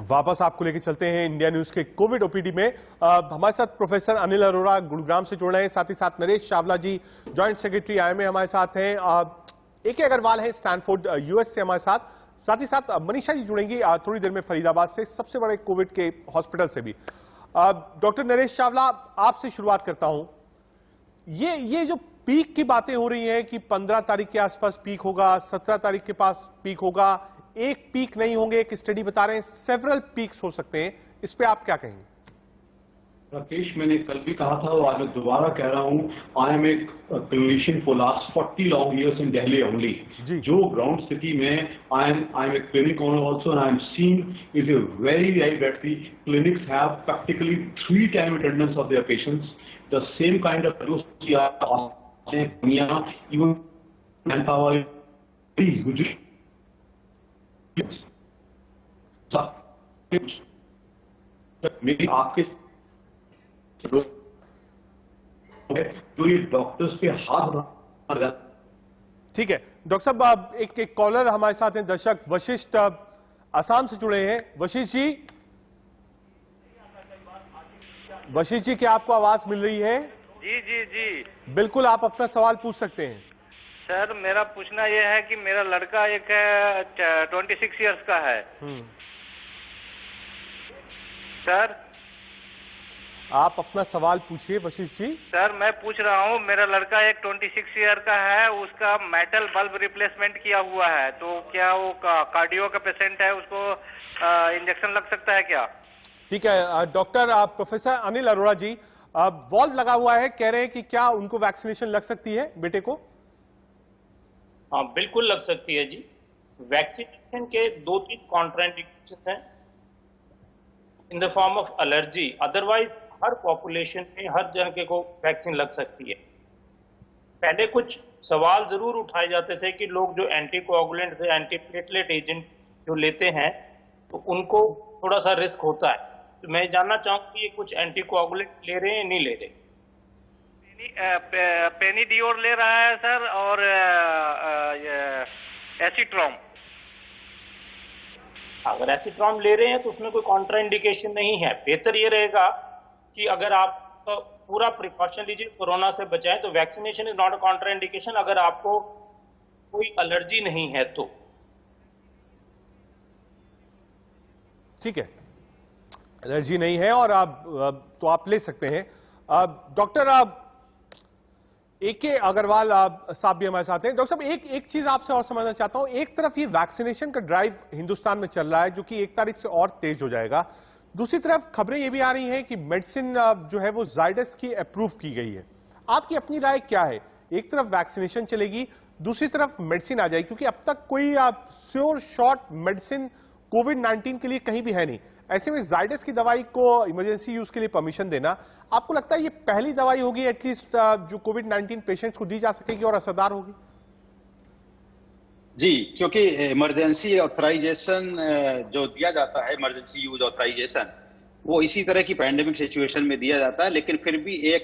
वापस आपको लेके चलते हैं इंडिया न्यूज के कोविड ओपीडी में। हमारे साथ प्रोफेसर अनिल अरोड़ा गुरुग्राम से जुड़ रहे हैं, साथ ही साथ नरेश चावला जी जॉइंट सेक्रेटरी आईएमए हमारे साथ हैं, AK अग्रवाल है स्टैनफोर्ड यूएस से हमारे साथ ही साथ मनीषा जी जुड़ेंगी थोड़ी देर में फरीदाबाद से, सबसे बड़े कोविड के हॉस्पिटल से भी। डॉक्टर नरेश चावला, आपसे शुरुआत करता हूं। ये जो पीक की बातें हो रही हैं कि 15 तारीख के आसपास पीक होगा, 17 तारीख के पास पीक होगा, एक पीक नहीं होंगे, एक स्टडी बता रहे हैं सेवरल पीक्स हो सकते हैं, इस पे आप क्या कहेंगे? राकेश, मैंने कल भी कहा था और आज मैं दोबारा कह रहा हूँ, I am a clinician for last 40 long years in Delhi only. जो ग्राउंड स्थिति में I am a clinic owner also and I am seeing is a very right that the clinics have practically 3 time attendance of their patients, the same kind of even manpower मेरी आपके जो ये डॉक्टर्स पे हाथ। ठीक है डॉक्टर साहब, एक कॉलर हमारे साथ हैं, दर्शक वशिष्ठ असम से जुड़े हैं। वशिष्ठ जी क्या आपको आवाज मिल रही है? जी जी जी बिल्कुल, आप अपना सवाल पूछ सकते हैं। सर, मेरा पूछना यह है कि मेरा लड़का एक 26 इयर्स का है। सर, आप अपना सवाल पूछिए वशिष्ठ जी। सर, मैं पूछ रहा हूँ, मेरा लड़का एक 26 ईयर का है, उसका मेटल बल्ब रिप्लेसमेंट किया हुआ है, तो क्या वो कार्डियो का पेशेंट है, उसको इंजेक्शन लग सकता है क्या? ठीक है डॉक्टर प्रोफेसर अनिल अरोड़ा जी, बॉल्ब लगा हुआ है, कह रहे हैं कि क्या उनको वैक्सीनेशन लग सकती है बेटे को? हाँ, बिल्कुल लग सकती है जी। वैक्सीनेशन के 2-3 कॉन्ट्राइंडिकेशंस हैं in the form of allergy, otherwise her population में हर जन को वैक्सीन लग सकती है। पहले कुछ सवाल जरूर उठाए जाते थे कि लोग जो एंटीकोआगुलेंट से एंटीप्लेटलेट एजेंट जो लेते हैं तो उनको थोड़ा सा रिस्क होता है, तो मैं जानना चाहूंगा कि ये कुछ एंटीकोआगुलेंट ले रहे हैं या नहीं ले रहे? पेनिडियोर ले रहा है सर, और एसिट्रोम। अगर एसिट्रोम ले रहे हैं तो उसमें कोई कॉन्ट्राइंडिकेशन नहीं है। बेहतर ये रहेगा कि अगर आप पूरा प्रिकॉशन लीजिए, कोरोना से बचाएं, तो vaccination is not a contraindication अगर आपको कोई एलर्जी नहीं है तो। ठीक है, एलर्जी नहीं है और आप ले सकते हैं। डॉक्टर AK अग्रवाल साहब भी हमारे साथ हैं। डॉक्टर साहब, एक चीज आपसे और समझना चाहता हूं। एक तरफ ये वैक्सीनेशन का ड्राइव हिंदुस्तान में चल रहा है जो कि 1 तारीख से और तेज हो जाएगा, दूसरी तरफ खबरें ये भी आ रही हैं कि मेडिसिन जो है वो जायडस की अप्रूव की गई है। आपकी अपनी राय क्या है? एक तरफ वैक्सीनेशन चलेगी, दूसरी तरफ मेडिसिन आ जाएगी, क्योंकि अब तक कोई श्योर शॉट मेडिसिन कोविड-19 के लिए कहीं भी है नहीं। ऐसे में जायडस की दवाई को इमरजेंसी यूज के लिए परमिशन देना, आपको लगता है ये पहली दवाई होगी एटलीस्ट जो कोविड-19 पेशेंट्स को दी जा सकेगी और असरदार होगी? जी, क्योंकि इमरजेंसी ऑथराइजेशन जो दिया जाता है, इमरजेंसी यूज ऑथराइजेशन, वो इसी तरह की पैंडेमिक सिचुएशन में दिया जाता है, लेकिन फिर भी एक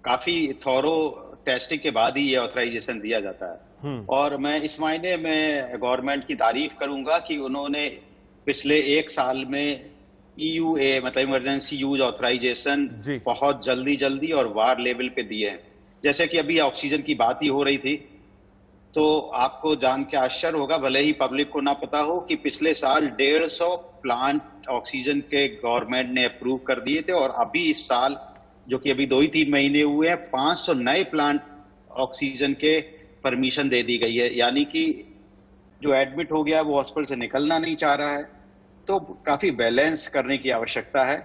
काफी थॉरो टेस्टिंग के बाद ही ये ऑथराइजेशन दिया जाता है। और मैं इस मायने में गवर्नमेंट की तारीफ करूंगा कि उन्होंने पिछले 1 साल में EUA मतलब इमरजेंसी यूज ऑथराइजेशन बहुत जल्दी और वार लेवल पे दिए हैं। जैसे कि अभी ऑक्सीजन की बात ही हो रही थी, तो आपको जान के आश्चर्य होगा, भले ही पब्लिक को ना पता हो, कि पिछले साल 150 प्लांट ऑक्सीजन के गवर्नमेंट ने अप्रूव कर दिए थे, और अभी इस साल जो कि अभी 2-3 महीने हुए हैं, 500 नए प्लांट ऑक्सीजन के परमिशन दे दी गई है। यानी कि जो एडमिट हो गया वो हॉस्पिटल से निकलना नहीं चाह रहा है, तो काफी बैलेंस करने की आवश्यकता है।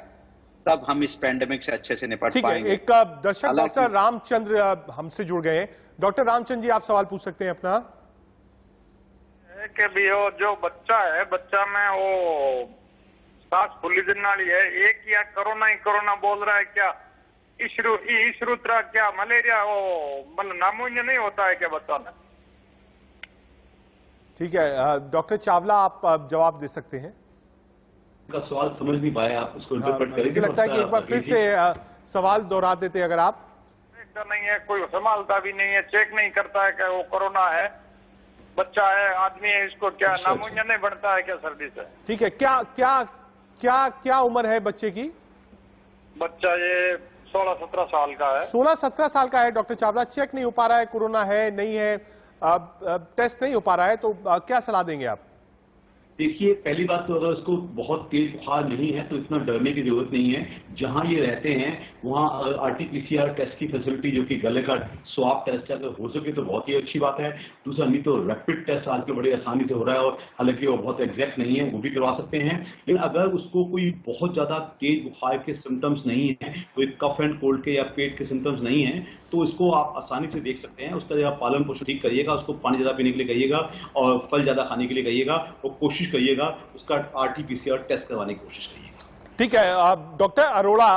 तब हम इस पैंडेमिक से अच्छे से निपट ठीक है। पाएंगे। एक दर्शक डॉक्टर रामचंद्र हमसे जुड़ गए हैं। डॉक्टर रामचंद्र जी, आप सवाल पूछ सकते हैं अपना। कि भी वो जो बच्चा है, बच्चा में वो सांस फूली वाली है, एक या कोरोना ही कोरोना बोल रहा है, क्या इश्रू तरह क्या मलेरिया वो मतलब नामून्य नहीं होता है क्या बच्चा में? ठीक है डॉक्टर चावला, आप जवाब दे सकते हैं। का सवाल समझ नहीं पाया, आप उसको इंटरप्रेट करेंगे। मुझे लगता है कि एक बार फिर से सवाल दोहरा देते अगर आप। नहीं है, कोई संभालता भी नहीं है, चेक नहीं करता है कि वो कोरोना है, बच्चा है, आदमी है, इसको क्या नामून्य नहीं बढ़ता है क्या सर्दी से? ठीक है, क्या क्या क्या क्या उम्र है बच्चे की? बच्चा ये 16-17 साल का है। 16-17 साल का है डॉक्टर चावला, चेक नहीं हो पा रहा है, कोरोना है नहीं है, टेस्ट नहीं हो पा रहा है, तो क्या सलाह देंगे आप? देखिए, पहली बात तो अगर उसको बहुत तेज बुखार नहीं है तो इतना डरने की जरूरत नहीं है। जहां ये रहते हैं वहां RT-PCR टेस्ट की फैसिलिटी, जो कि गले का स्वाब टेस्ट है, अगर हो सके तो बहुत ही अच्छी बात है। दूसरा, नहीं तो रैपिड टेस्ट आजकल बड़ी आसानी से हो रहा है, और हालांकि वो बहुत एग्जैक्ट नहीं है, वो भी करवा सकते हैं। लेकिन अगर उसको कोई बहुत ज्यादा तेज बुखार के सिम्टम्स नहीं है, कोई कफ एंड कोल्ड के या पेट के सिम्टम्स नहीं है, तो इसको आप आसानी से देख सकते हैं। उसका आप पालन पोषण ठीक करिएगा, उसको पानी ज्यादा पीने के लिए कहिएगा और फल ज्यादा खाने के लिए कहिएगा, और कोशिश करिएगा उसका RT-PCR टेस्ट करवाने की कोशिश करिएगा। ठीक है डॉक्टर अरोड़ा,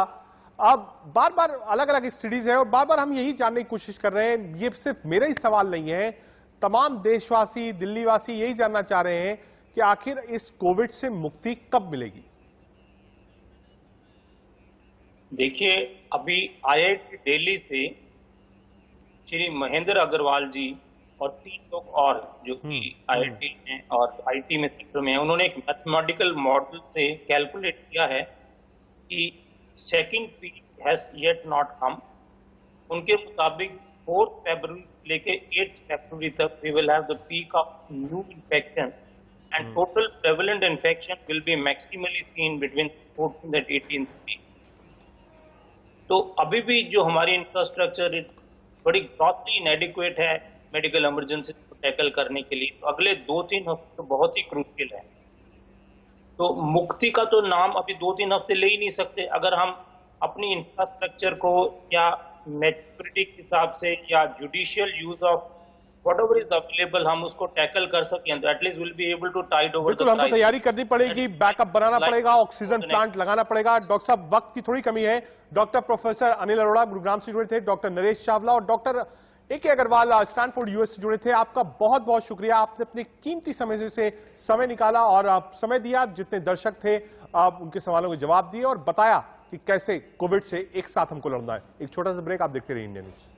अब बार बार अलग अलग स्टडीज है और बार बार हम यही जानने की कोशिश कर रहे हैं, ये सिर्फ मेरा ही सवाल नहीं है, तमाम देशवासी, दिल्लीवासी यही जानना चाह रहे हैं कि आखिर इस कोविड से मुक्ति कब मिलेगी? देखिए, अभी IIT दिल्ली से श्री महेंद्र अग्रवाल जी और 3 लोग और जो कि IIT में और IT में सेक्टर में है, उन्होंने एक मैथमेटिकल मॉडल से कैलकुलेट किया है कि second peak has yet not come. उनके मुताबिक 4 फरवरी से लेके 8 फरवरी तक we will have the peak of new infection and total prevalent infection will be maximally seen between 14th and 18th week। तो अभी भी जो हमारी इंफ्रास्ट्रक्चर बड़ी ग्रॉसली इनएडिक्वेट है मेडिकल इमरजेंसी को टैकल करने के लिए, तो अगले 2-3 हफ्ते तो बहुत ही क्रूशियल है। तो मुक्ति का तो नाम अभी 2-3 हफ्ते ले ही नहीं सकते। अगर हम अपनी इंफ्रास्ट्रक्चर को या मैच्योरिटी के हिसाब से या judicial use of whatever is available हम उसको टैकल कर सकें, तो at least will be able to tide over. बिल्कुल, हमको तैयारी करनी पड़ेगी, बैकअप बनाना पड़ेगा, ऑक्सीजन प्लांट लगाना पड़ेगा। डॉक्टर साहब, वक्त की थोड़ी कमी है। डॉक्टर प्रोफेसर अनिल अरोड़ा गुरुग्राम से जुड़े थे, डॉक्टर नरेश चावला और doctor AK Agarwal Stanford US से जुड़े थे। आपका बहुत बहुत शुक्रिया, आपने अपने कीमती समय से समय निकाला और समय दिया। जितने दर्शक थे आप उनके सवालों के जवाब दिए और बताया कि कैसे कोविड से एक साथ हमको लड़ना है। एक छोटा सा ब्रेक, आप देखते रहिए इंडिया न्यूज।